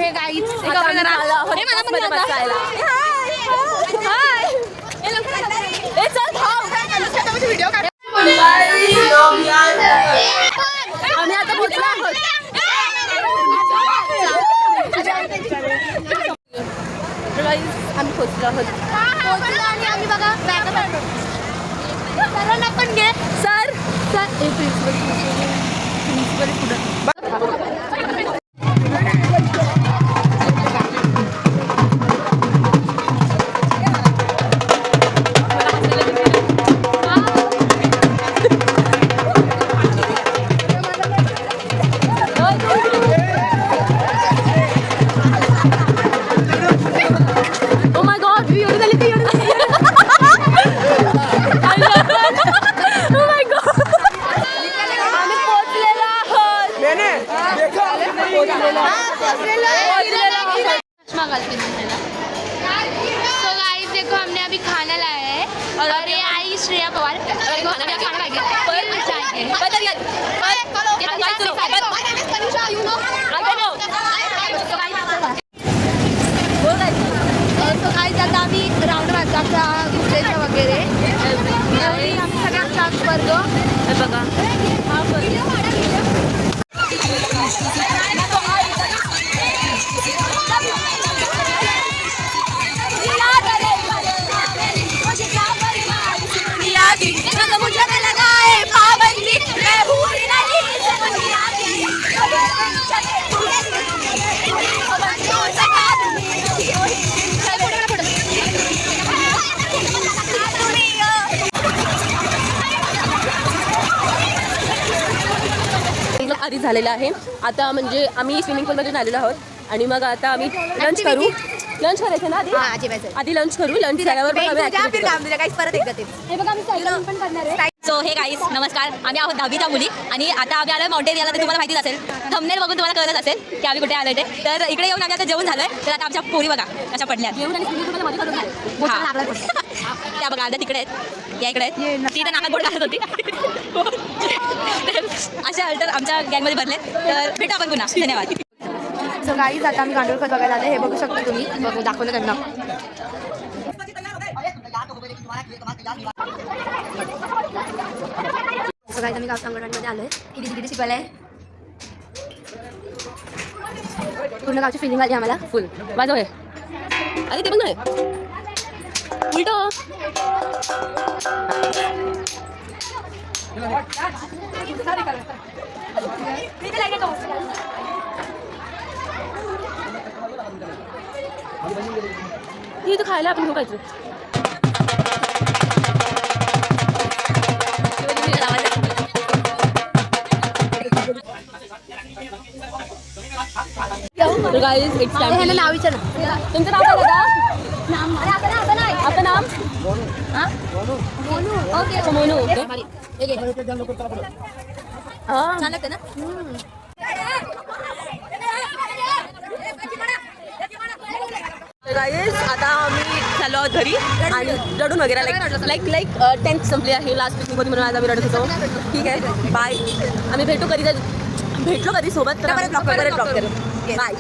हे guys video काढ. आम्ही आता पोहोचलो आहोत. आम्ही पोहोचलो आहोत आणि आम्ही बघा सरांना पण घे. सर प्रिन्सिपल पुढं देखो हमने अभी खाना लाया है और ये आई श्रेया पवार आता आम्ही राऊंड वाजता गुजरेच्या वगैरे आम्ही सगळ्यांचा वर्ग बघा हा आधी झालेलं आहे. आता म्हणजे आम्ही स्विमिंग पूलमधून आलेलो आहोत आणि मग आता आम्ही लंच करू. लंच करायचं ना आधी लंच करू. लंच झाल्यावर परत एकदा ते पण करणार आहे. सो हे गाईस नमस्कार. आम्ही आहोत 10वीच्या मुली आणि आता आम्ही आलो माउंटेन एरियाला. ते तुम्हाला माहितीच असेल, थंबनेल बघून तुम्हाला कळत असेल की आम्ही कुठे आलोय ते. तर इकडे येऊन आम्ही आता जेवण झालोय. तर आता आमच्या पोरी बघा कशा पडल्या. त्या बघा आता तिकडे आहेत, या इकडे आहेत. ती तर नाकात बोट घालत होती. अशा अल्टर आमच्या गँगमध्ये भरले. तर भेटू आपण पुन्हा. धन्यवाद. सो गाईज आता आम्ही गांडूळ खत बघायला आले. हे बघू शकता तुम्ही. बघू दाखवलं त्यांना. सो गाईज आम्ही गाव अंगणवाडीमध्ये आलोय. किती शिकवायला आहे. पूर्ण गावची फिलिंग आली आम्हाला फुल. माझं होय. अरे ते बघ ना उलटो. तू खायला आपण घेऊ काहीतरी. नाव विचार. तुमचं नाव काय दादा? आपलं नाम मोनू. छान लागतं ना. गाईज आता आम्ही चाललो आहोत घरी आणि रडून वगैरे लाईक 10th संपली आहे. लास्ट पिकनिकमध्ये म्हणून आज आम्ही रडत होतो. ठीक आहे बाय. आम्ही भेटलो कधी सोबत तर ब्लॉग करेल. बाय.